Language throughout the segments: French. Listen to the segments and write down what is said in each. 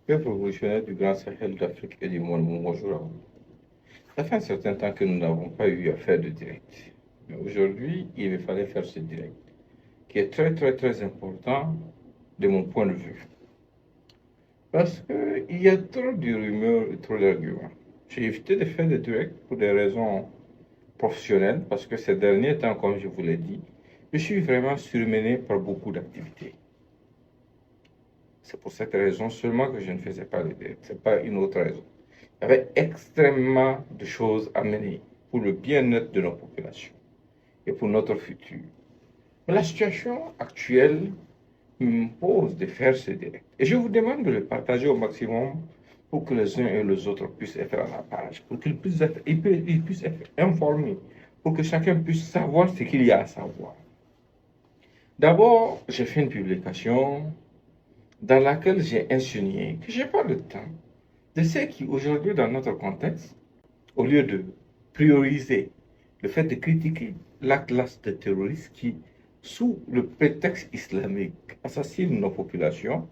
Peuple révolutionnaire du Grand Sahel d'Afrique et du monde, bonjour à vous. Ça fait un certain temps que nous n'avons pas eu à faire de direct. Mais aujourd'hui, il fallait faire ce direct, qui est très très très important de mon point de vue. Parce qu'il y a trop de rumeurs et trop d'arguments. J'ai évité de faire des directs pour des raisons professionnelles, parce que ces derniers temps, comme je vous l'ai dit, je suis vraiment surmené par beaucoup d'activités. C'est pour cette raison seulement que je ne faisais pas de direct. Ce n'est pas une autre raison. Il y avait extrêmement de choses à mener pour le bien-être de nos populations et pour notre futur. Mais la situation actuelle m'impose de faire ce direct. Et je vous demande de le partager au maximum pour que les uns et les autres puissent être à la page, pour qu'ils puissent être informés, pour que chacun puisse savoir ce qu'il y a à savoir. D'abord, j'ai fait une publication dans laquelle j'ai insinué que je n'ai pas le temps de ceux qui, aujourd'hui, dans notre contexte, au lieu de prioriser le fait de critiquer la classe de terroristes qui, sous le prétexte islamique, assassinent nos populations,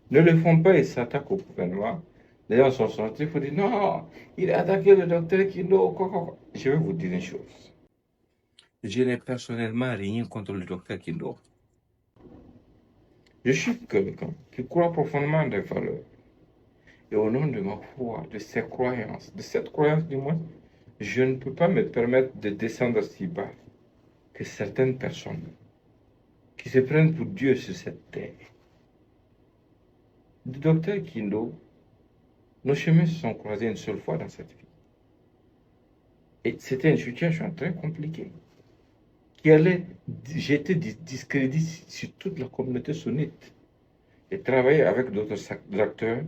ne le font pas et s'attaquent au gouvernement. Les gens sont sortis pour dire non, il a attaqué le docteur Kindo. Je vais vous dire une chose. Je n'ai personnellement rien contre le docteur Kindo. Je suis quelqu'un qui croit profondément en des valeurs. Et au nom de ma foi, de ces croyances, de cette croyance du moins, je ne peux pas me permettre de descendre si bas que certaines personnes qui se prennent pour Dieu sur cette terre. Le docteur Kindo, nos chemins se sont croisés une seule fois dans cette vie. Et c'était une situation très compliquée qui allait jeter du discrédit sur toute la communauté sunnite et travailler avec d'autres acteurs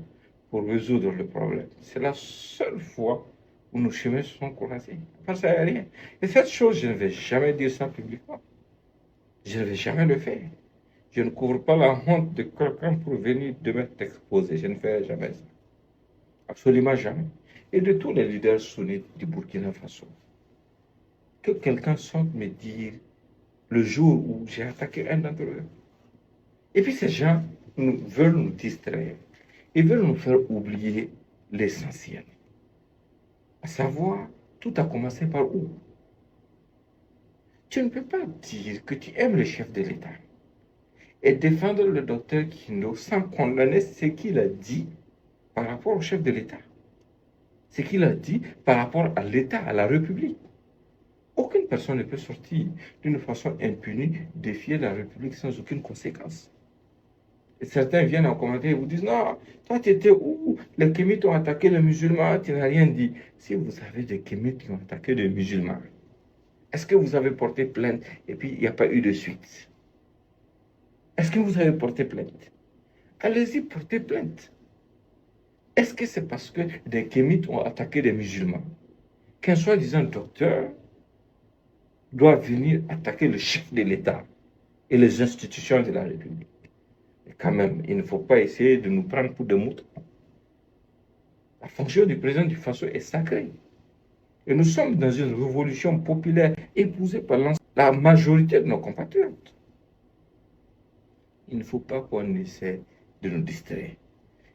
pour résoudre le problème. C'est la seule fois où nos chemins se sont croisés. Parce qu'il n'y a rien. Et cette chose, je ne vais jamais dire ça publiquement. Je ne vais jamais le faire. Je ne couvre pas la honte de quelqu'un pour venir demain t'exposer. Je ne ferai jamais ça. Absolument jamais. Et de tous les leaders sunnites du Burkina Faso, que quelqu'un sorte me dire le jour où j'ai attaqué un d'entre eux. Et puis ces gens veulent nous distraire. Ils veulent nous faire oublier l'essentiel. À savoir, tout a commencé par où? Tu ne peux pas dire que tu aimes le chef de l'État et défendre le docteur Kindo sans condamner ce qu'il a dit par rapport au chef de l'État. Ce qu'il a dit par rapport à l'État, à la République. Aucune personne ne peut sortir d'une façon impunie défier la République sans aucune conséquence. Et certains viennent en commentaire et vous disent non, toi tu étais où? Les Kémites ont attaqué les musulmans, tu n'as rien dit. Si vous avez des Kémites qui ont attaqué des musulmans, est-ce que vous avez porté plainte et puis il n'y a pas eu de suite? Est-ce que vous avez porté plainte? Allez-y, portez plainte. Est-ce que c'est parce que des Kémites ont attaqué des musulmans qu'un soi-disant docteur doit venir attaquer le chef de l'État et les institutions de la République? Et quand même, il ne faut pas essayer de nous prendre pour des moutons. La fonction du président du Faso est sacrée. Et nous sommes dans une révolution populaire épousée par la majorité de nos compatriotes. Il ne faut pas qu'on essaie de nous distraire.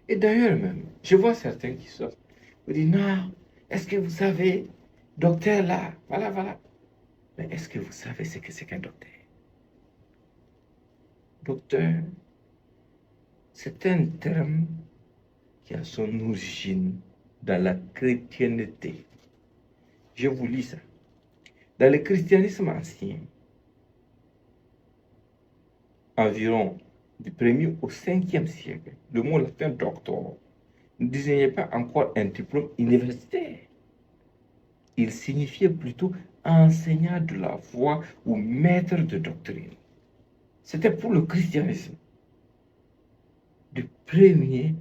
Et d'ailleurs même, je vois certains qui sortent. Vous dites, non, est-ce que vous savez, docteur là, voilà, voilà. Mais est-ce que vous savez ce que c'est qu'un docteur? Docteur, c'est un terme qui a son origine dans la chrétienté. Je vous lis ça. Dans le christianisme ancien, environ du 1er au 5e siècle, le mot latin doctor ne désignait pas encore un diplôme universitaire. Il signifiait plutôt enseignant de la foi ou maître de doctrine. C'était pour le christianisme du 1er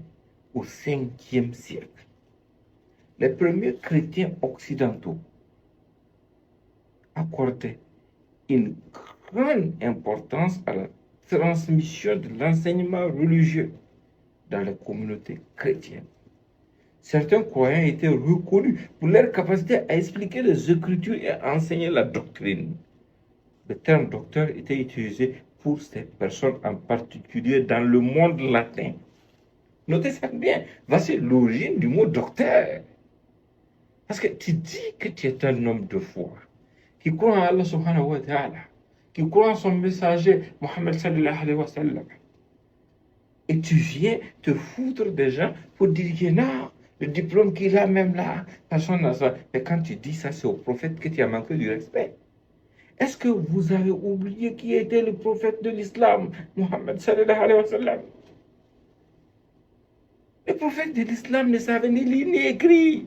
au 5e siècle. Les premiers chrétiens occidentaux accordaient une grande importance à la transmission de l'enseignement religieux dans les communautés chrétiennes. Certains croyants étaient reconnus pour leur capacité à expliquer les Écritures et à enseigner la doctrine. Le terme docteur était utilisé pour ces personnes en particulier dans le monde latin. Notez ça bien. Voici l'origine du mot docteur. Parce que tu dis que tu es un homme de foi, qui croit en Allah subhanahu wa ta'ala, qui croit en son messager, Mohammed sallallahu alayhi wa sallam. Et tu viens te foutre des gens pour dire que non, le diplôme qu'il a même là, personne n'a ça. Et quand tu dis ça, c'est au prophète que tu as manqué du respect. Est-ce que vous avez oublié qui était le prophète de l'islam, Mohammed sallallahu alayhi wa sallam? Le prophète de l'islam ne savait ni lire ni écrire.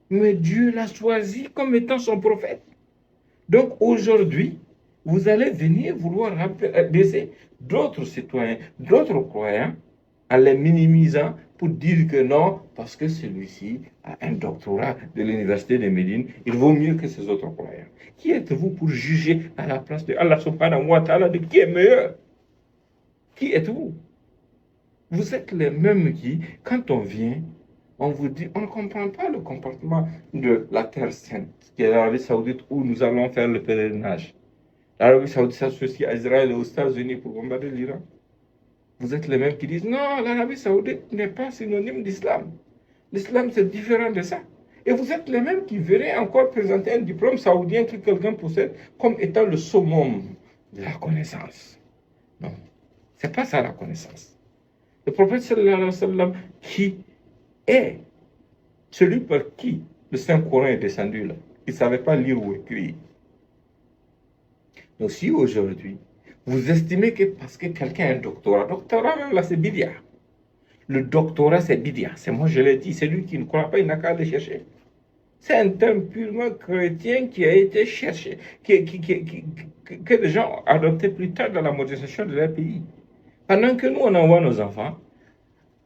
Mais Dieu l'a choisi comme étant son prophète. Donc aujourd'hui, vous allez venir vouloir baisser d'autres citoyens, d'autres croyants, en les minimisant pour dire que non, parce que celui-ci a un doctorat de l'université de Médine, il vaut mieux que ces autres croyants. Qui êtes-vous pour juger à la place de Allah subhanahu wa ta'ala de qui est meilleur? Qui êtes-vous? Vous êtes les mêmes qui, quand on vient, on vous dit, on ne comprend pas le comportement de la Terre Sainte, qui est l'Arabie Saoudite, où nous allons faire le pèlerinage. L'Arabie Saoudite s'associe à Israël et aux États-Unis pour bombarder l'Iran. Vous êtes les mêmes qui disent, non, l'Arabie Saoudite n'est pas synonyme d'islam. L'islam, c'est différent de ça. Et vous êtes les mêmes qui verraient encore présenter un diplôme saoudien que quelqu'un possède comme étant le summum de la connaissance. Non, ce n'est pas ça la connaissance. Le prophète sallallahu alayhi wa sallam, qui est celui par qui le Saint-Coran est descendu là, il ne savait pas lire ou écrire. Donc si aujourd'hui, vous estimez que parce que quelqu'un a un doctorat même là c'est bidia. Le doctorat c'est bidia, c'est moi je l'ai dit, c'est lui qui ne croit pas, il n'a qu'à aller chercher. C'est un terme purement chrétien qui a été cherché, que les gens ont adopté plus tard dans la modernisation de leur pays. Pendant que nous on envoie nos enfants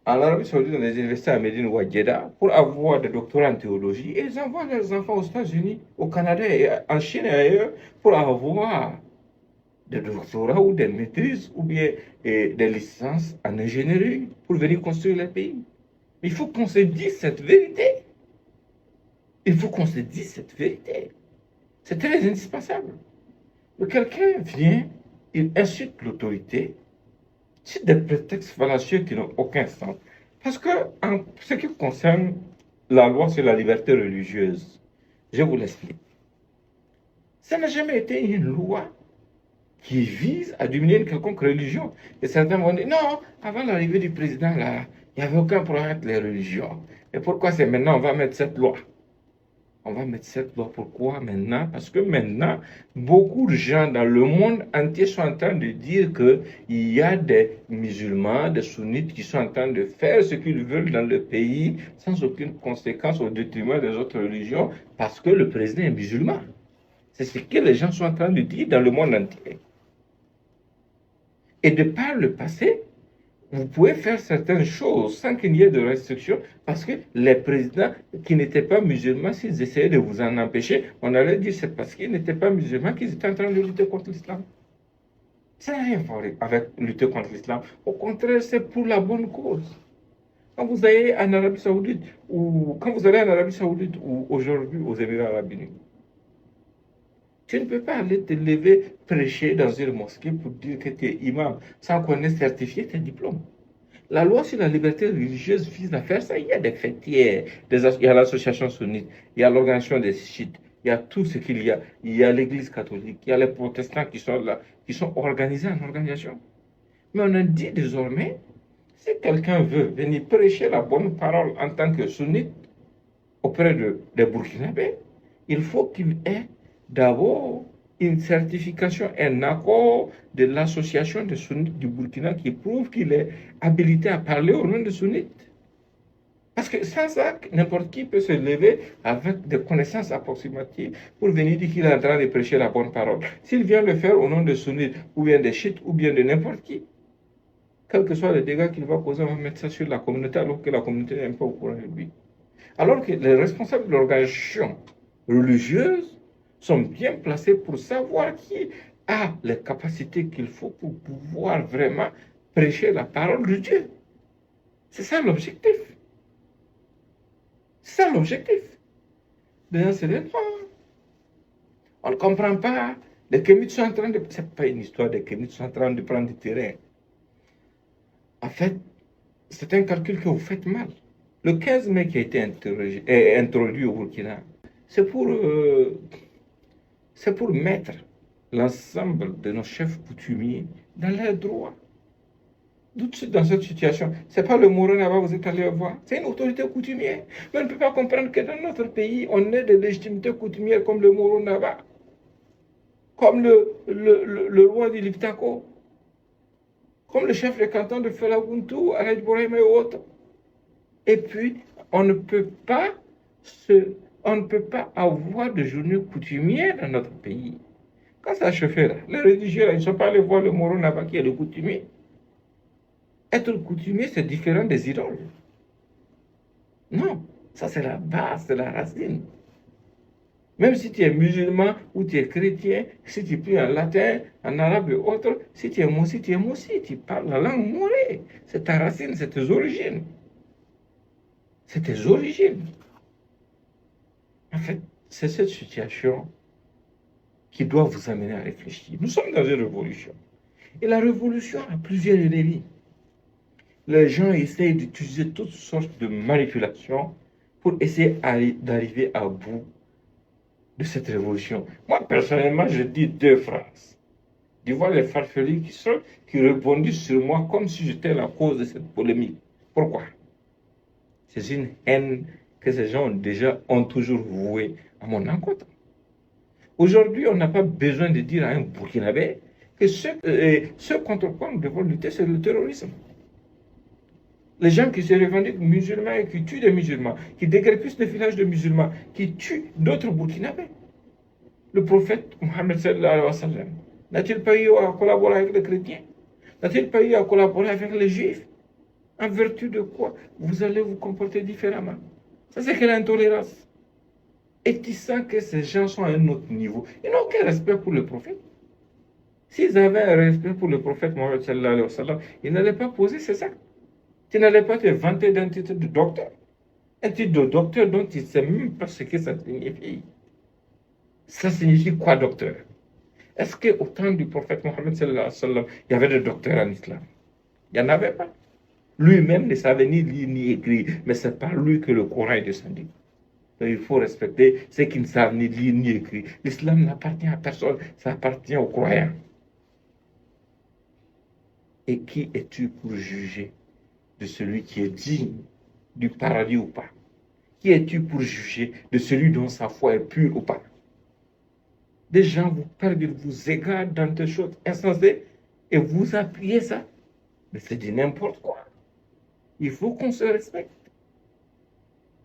en Arabie Saoudite, dans les universités à Médine ou à Jeddah, pour avoir des doctorats en théologie, et ils envoient leurs enfants aux États-Unis, au Canada, et en Chine et ailleurs, pour avoir des doctorats ou des maîtrises, ou bien des licences en ingénierie, pour venir construire les pays. Il faut qu'on se dise cette vérité. Il faut qu'on se dise cette vérité. C'est très indispensable. Mais quelqu'un vient, il insulte l'autorité, c'est des prétextes fallacieux qui n'ont aucun sens. Parce que, en ce qui concerne la loi sur la liberté religieuse, je vous l'explique. Ça n'a jamais été une loi qui vise à diminuer une quelconque religion. Et certains vont dire, non, avant l'arrivée du président, là, il n'y avait aucun problème avec les religions. Et pourquoi c'est maintenant on va mettre cette loi? On va mettre cette loi. Pourquoi maintenant? Parce que maintenant, beaucoup de gens dans le monde entier sont en train de dire qu'il y a des musulmans, des sunnites qui sont en train de faire ce qu'ils veulent dans le pays sans aucune conséquence au détriment des autres religions parce que le président est musulman. C'est ce que les gens sont en train de dire dans le monde entier. Et de par le passé, vous pouvez faire certaines choses sans qu'il y ait de restrictions parce que les présidents qui n'étaient pas musulmans, s'ils essayaient de vous en empêcher, on allait dire c'est parce qu'ils n'étaient pas musulmans qu'ils étaient en train de lutter contre l'islam. Ça n'a rien à voir avec lutter contre l'islam. Au contraire, c'est pour la bonne cause. Quand vous allez en Arabie Saoudite ou aujourd'hui aux Émirats Arabes Unis, tu ne peux pas aller te lever, prêcher dans une mosquée pour dire que tu es imam sans qu'on ait certifié tes diplômes. La loi sur la liberté religieuse vise à faire ça. Il y a des fêtières, il y a l'association sunnite, il y a l'organisation des chiites, il y a tout ce qu'il y a. Il y a l'église catholique, il y a les protestants qui sont là, qui sont organisés en organisation. Mais on a dit désormais, si quelqu'un veut venir prêcher la bonne parole en tant que sunnite auprès des Burkinabés, il faut qu'il ait d'abord une certification, un accord de l'association des sunnites du Burkina qui prouve qu'il est habilité à parler au nom des sunnites. Parce que sans ça, n'importe qui peut se lever avec des connaissances approximatives pour venir dire qu'il est en train de prêcher la bonne parole. S'il vient le faire au nom des sunnites, ou bien des chiites, ou bien de n'importe qui, quels que soient les dégâts qu'il va causer, on va mettre ça sur la communauté alors que la communauté n'est pas au courant de lui. Alors que les responsables de l'organisation religieuse sont bien placés pour savoir qui a les capacités qu'il faut pour pouvoir vraiment prêcher la parole de Dieu. C'est ça l'objectif. C'est ça l'objectif. Bien, c'est des noirs. On ne comprend pas. Les kémites sont en train de... Ce n'est pas une histoire des kémites sont en train de prendre du terrain. fait, c'est un calcul que vous faites mal. Le 15 mai qui a été introduit au Burkina, c'est pour mettre l'ensemble de nos chefs coutumiers dans leurs droits. Tout de suite dans cette situation, c'est pas le Moro Naba, vous êtes allé voir, c'est une autorité coutumière. Mais on ne peut pas comprendre que dans notre pays, on ait des légitimités coutumières comme le Moro Naba, comme le roi du Liptako, comme le chef de canton de Felaguntu, Alej Bourema et autres. Et puis, on ne peut pas avoir de journée coutumière dans notre pays. Quand ça se fait là, les religieux, ils ne sont pas allés voir le Moro Naba qui est le coutumier. Être coutumier, c'est différent des idoles. Non, ça c'est la base, c'est la racine. Même si tu es musulman ou tu es chrétien, si tu pries en latin, en arabe et autres, si tu es moussi, tu parles la langue morée. C'est ta racine, c'est tes origines. C'est tes origines. En fait, c'est cette situation qui doit vous amener à réfléchir. Nous sommes dans une révolution. Et la révolution a plusieurs ennemis. Les gens essayent d'utiliser toutes sortes de manipulations pour essayer d'arriver à bout de cette révolution. Moi, personnellement, je dis deux phrases. Tu vois les farfelus qui rebondissent sur moi comme si j'étais la cause de cette polémique. Pourquoi? C'est une haine que ces gens ont toujours vouée à mon encontre. Aujourd'hui, on n'a pas besoin de dire à un Burkinabé que ce contre quoi nous devons lutter, c'est le terrorisme. Les gens qui se revendiquent musulmans et qui tuent des musulmans, qui déguerpissent des villages de musulmans, qui tuent d'autres Burkinabés. Le prophète Mohammed sallallahu alayhi wa sallam n'a-t-il pas eu à collaborer avec les chrétiens? N'a-t-il pas eu à collaborer avec les juifs? En vertu de quoi vous allez vous comporter différemment? Ça, c'est quelle intolérance? Et tu sens que ces gens sont à un autre niveau. Ils n'ont aucun respect pour le prophète. S'ils avaient un respect pour le prophète Mohammed sallallahu alayhi wa sallam, ils n'allaient pas poser ces actes. Tu n'allais pas te vanter d'un titre de docteur. Un titre de docteur dont tu ne sais même pas ce que ça signifie. Ça signifie quoi, docteur? Est-ce qu'au temps du prophète Mohammed sallallahu alayhi wa sallam, il y avait des docteurs en islam? Il n'y en avait pas. Lui-même ne savait ni lire ni écrire, mais c'est par lui que le Coran est descendu. Donc il faut respecter ceux qui ne savent ni lire ni écrire. L'islam n'appartient à personne, ça appartient aux croyants. Et qui es-tu pour juger de celui qui est digne du paradis ou pas? Qui es-tu pour juger de celui dont sa foi est pure ou pas? Des gens vous perdent, vous égarent dans des choses insensées et vous appuyez ça. Mais c'est du n'importe quoi. Il faut qu'on se respecte.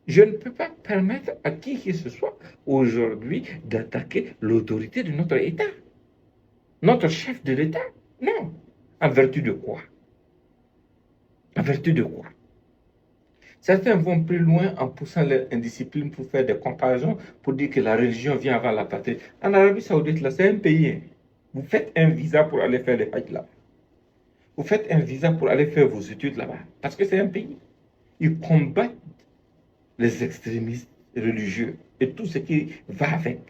Je ne peux pas permettre à qui que ce soit aujourd'hui d'attaquer l'autorité de notre État. Notre chef de l'État. Non. En vertu de quoi? En vertu de quoi? Certains vont plus loin en poussant l'indiscipline pour faire des comparaisons, pour dire que la religion vient avant la patrie. En Arabie Saoudite, là, c'est un pays. Vous faites un visa pour aller faire les hajj là. Vous faites un visa pour aller faire vos études là-bas. Parce que c'est un pays. Ils combattent les extrémistes religieux et tout ce qui va avec.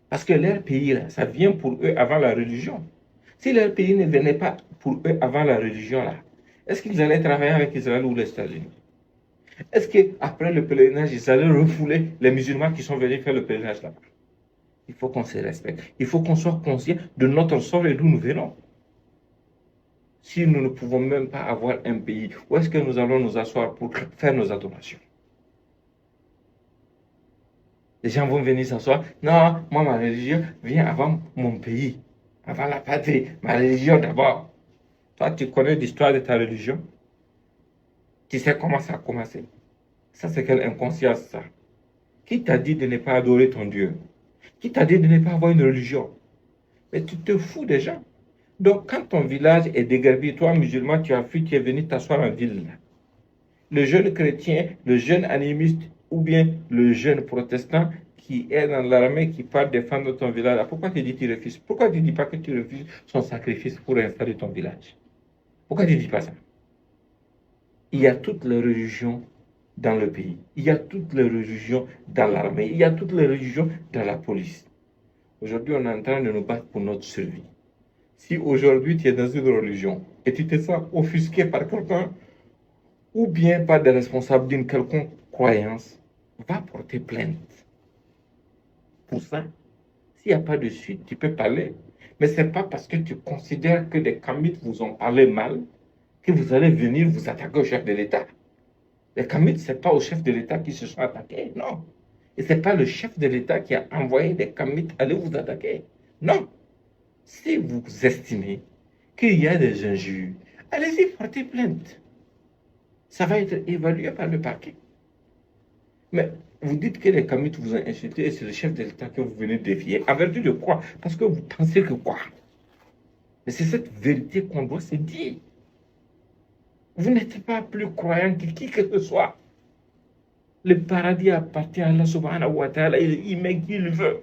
Parce que leur pays, là, ça vient pour eux avant la religion. Si leur pays ne venait pas pour eux avant la religion, là, est-ce qu'ils allaient travailler avec Israël ou les États-Unis? Est-ce qu'après le pèlerinage, ils allaient refouler les musulmans qui sont venus faire le pèlerinage là-bas? Il faut qu'on se respecte. Il faut qu'on soit conscient de notre sort et d'où nous venons. Si nous ne pouvons même pas avoir un pays, où est-ce que nous allons nous asseoir pour faire nos adorations? Les gens vont venir s'asseoir. Non, moi, ma religion vient avant mon pays, avant la patrie. Ma religion d'abord. Toi, tu connais l'histoire de ta religion? Tu sais comment ça a commencé? Ça, c'est quelle inconscience, ça? Qui t'a dit de ne pas adorer ton Dieu? Qui t'a dit de ne pas avoir une religion? Mais tu te fous des gens. Donc, quand ton village est déguerpi, toi, musulman, tu as fui, tu es venu t'asseoir en ville. Le jeune chrétien, le jeune animiste, ou bien le jeune protestant qui est dans l'armée, qui part défendre ton village, pourquoi tu dis que tu refuses? Pourquoi tu ne dis pas que tu refuses son sacrifice pour installer ton village? Pourquoi tu ne dis pas ça? Il y a toutes les religions dans le pays. Il y a toutes les religions dans l'armée. Il y a toutes les religions dans la police. Aujourd'hui, on est en train de nous battre pour notre survie. Si aujourd'hui tu es dans une religion et tu te sens offusqué par quelqu'un ou bien par des responsables d'une quelconque croyance, va porter plainte. Pour ça, s'il n'y a pas de suite, tu peux parler. Mais ce n'est pas parce que tu considères que des Kamites vous ont parlé mal que vous allez venir vous attaquer au chef de l'État. Les Kamites, ce n'est pas au chef de l'État qui se sont attaqués, non. Et ce n'est pas le chef de l'État qui a envoyé des Kamites aller vous attaquer. Non. Si vous estimez qu'il y a des injures, allez-y, portez plainte. Ça va être évalué par le parquet. Mais vous dites que les Kamites vous ont insulté et c'est le chef de l'État que vous venez défier. En vertu de quoi? Parce que vous pensez que quoi? Mais c'est cette vérité qu'on doit se dire. Vous n'êtes pas plus croyant que qui que ce soit. Le paradis appartient à Allah subhanahu wa ta'ala, il met qui il veut.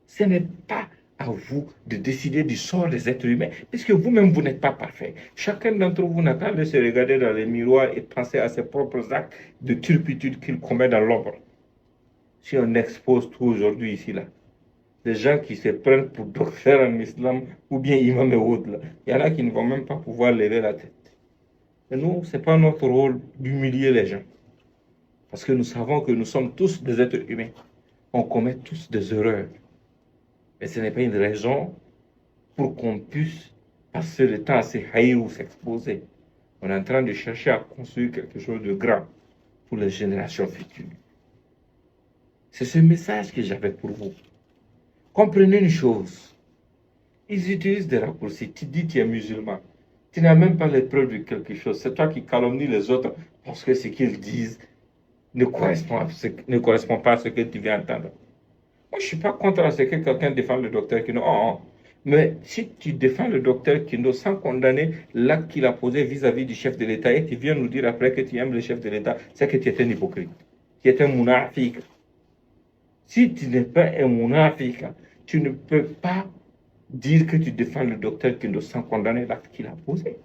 Ce n'est pas à vous de décider du sort des êtres humains, puisque vous-même, vous n'êtes pas parfait. Chacun d'entre vous n'a qu'à se regarder dans les miroirs et penser à ses propres actes de turpitude qu'il commet dans l'ombre. Si on expose tout aujourd'hui ici, là, les gens qui se prennent pour docteurs en islam ou bien imam et autres, là, il y en a qui ne vont même pas pouvoir lever la tête. Et nous, ce n'est pas notre rôle d'humilier les gens. Parce que nous savons que nous sommes tous des êtres humains. On commet tous des erreurs. Mais ce n'est pas une raison pour qu'on puisse passer le temps à se haïr ou s'exposer. On est en train de chercher à construire quelque chose de grand pour les générations futures. C'est ce message que j'avais pour vous. Comprenez une chose. Ils utilisent des raccourcis. Tu dis que tu es musulman. Tu n'as même pas les preuves de quelque chose. C'est toi qui calomnies les autres parce que ce qu'ils disent ne correspond pas à ce que tu viens entendre. Moi, je ne suis pas contre ce que quelqu'un défende le docteur Kino. Oh, oh. Mais si tu défends le docteur Kino sans condamner l'acte qu'il a posé vis-à-vis du chef de l'État et tu viens nous dire après que tu aimes le chef de l'État, c'est que tu es un hypocrite. Tu es un mounafik. Si tu n'es pas un mounafik, tu ne peux pas dire que tu défends le docteur Kino sans condamner l'acte qu'il a posé.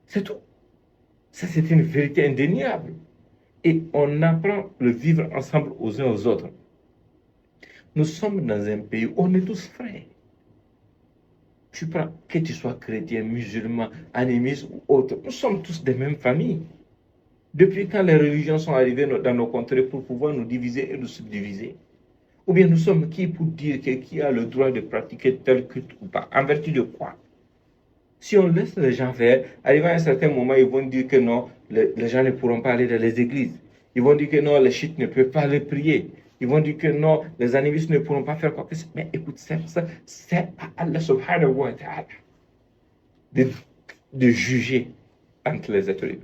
C'est tout. Ça, c'est une vérité indéniable. Et on apprend le vivre ensemble aux uns aux autres. Nous sommes dans un pays où on est tous frères. Tu prends, que tu sois chrétien, musulman, animiste ou autre, nous sommes tous des mêmes familles. Depuis quand les religions sont arrivées dans nos contrées pour pouvoir nous diviser et nous subdiviser? Ou bien nous sommes qui pour dire que qui a le droit de pratiquer tel culte ou pas? En vertu de quoi? Si on laisse les gens faire, arrivé à un certain moment, ils vont dire que non, les gens ne pourront pas aller dans les églises. Ils vont dire que non, les chiites ne peuvent pas aller prier. Ils vont dire que non, les animistes ne pourront pas faire quoi que ce soit. Mais écoute, c'est à Allah subhanahu wa ta'ala de juger entre les êtres humains.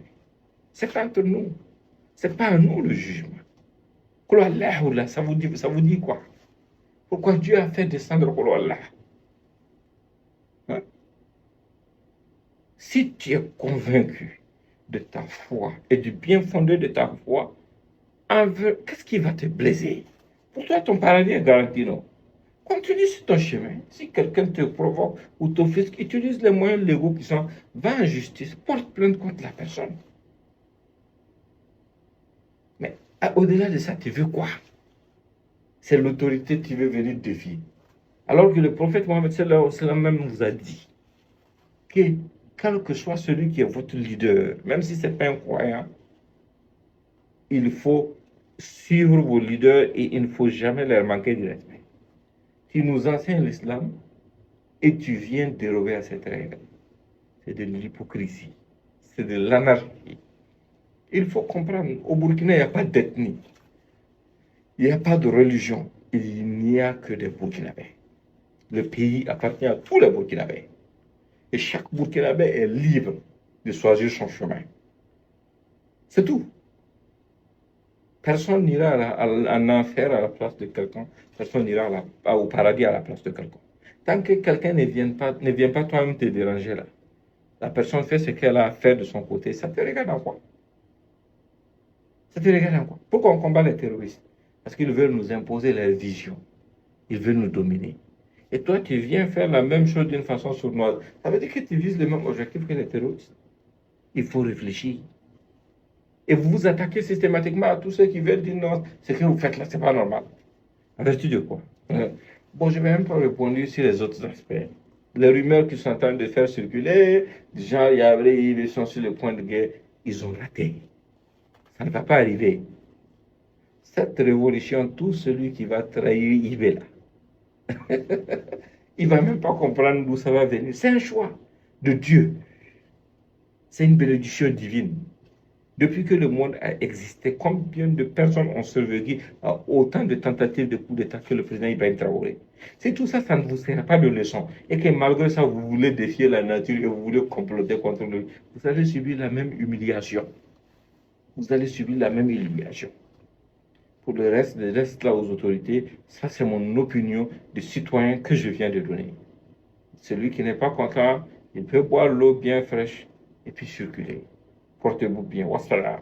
C'est pas entre nous. C'est pas à nous le jugement. Ça vous dit quoi? Pourquoi Dieu a fait descendre Allah? Hein? Si tu es convaincu de ta foi et du bien fondé de ta foi, qu'est-ce qui va te blesser? Pour toi, ton paradis est garanti, non? Continue sur ton chemin. Si quelqu'un te provoque ou t'offusque, utilise les moyens légaux qui sont, va en justice, porte plainte contre la personne. Mais au-delà de ça, tu veux quoi? C'est l'autorité que tu veux venir défier. Alors que le prophète Mohammed sallallahu alayhi wa sallam même vous a dit que quel que soit celui qui est votre leader, même si ce n'est pas un croyant, il faut suivre vos leaders et il ne faut jamais leur manquer de respect. Tu nous enseignes l'islam et tu viens déroger à cette règle. C'est de l'hypocrisie, c'est de l'anarchie. Il faut comprendre, au Burkina, il n'y a pas d'ethnie, il n'y a pas de religion, il n'y a que des Burkinabés. Le pays appartient à tous les Burkinabés. Et chaque Burkinabé est libre de choisir son chemin. C'est tout. Personne n'ira en enfer à la place de quelqu'un. Personne n'ira au paradis à la place de quelqu'un. Tant que quelqu'un ne vient pas toi-même te déranger là, la personne fait ce qu'elle a à faire de son côté, ça te regarde en quoi? Ça te regarde en quoi? Pourquoi on combat les terroristes? Parce qu'ils veulent nous imposer leur vision. Ils veulent nous dominer. Et toi, tu viens faire la même chose d'une façon sournoise. Ça veut dire que tu vises le même objectif que les terroristes. Il faut réfléchir. Et vous vous attaquez systématiquement à tous ceux qui veulent dire non, ce que vous faites là, c'est pas normal. En vertu de quoi? Bon, je vais même pas répondre sur les autres aspects. Les rumeurs qui sont en train de faire circuler, des gens, ils sont sur le point de guerre, ils ont raté. Ça ne va pas arriver. Cette révolution, tout celui qui va trahir Ibé là, il ne va même pas comprendre d'où ça va venir. C'est un choix de Dieu. C'est une bénédiction divine. Depuis que le monde a existé, combien de personnes ont survécu à autant de tentatives de coup d'État que le président Ibrahim Traoré? Si tout ça, ça ne vous sert pas de leçon, et que malgré ça, vous voulez défier la nature et vous voulez comploter contre lui, vous allez subir la même humiliation. Vous allez subir la même humiliation. Pour le reste, je reste là aux autorités. Ça, c'est mon opinion de citoyen que je viens de donner. Celui qui n'est pas content, il peut boire l'eau bien fraîche et puis circuler. Portez-vous bien. Wassalam.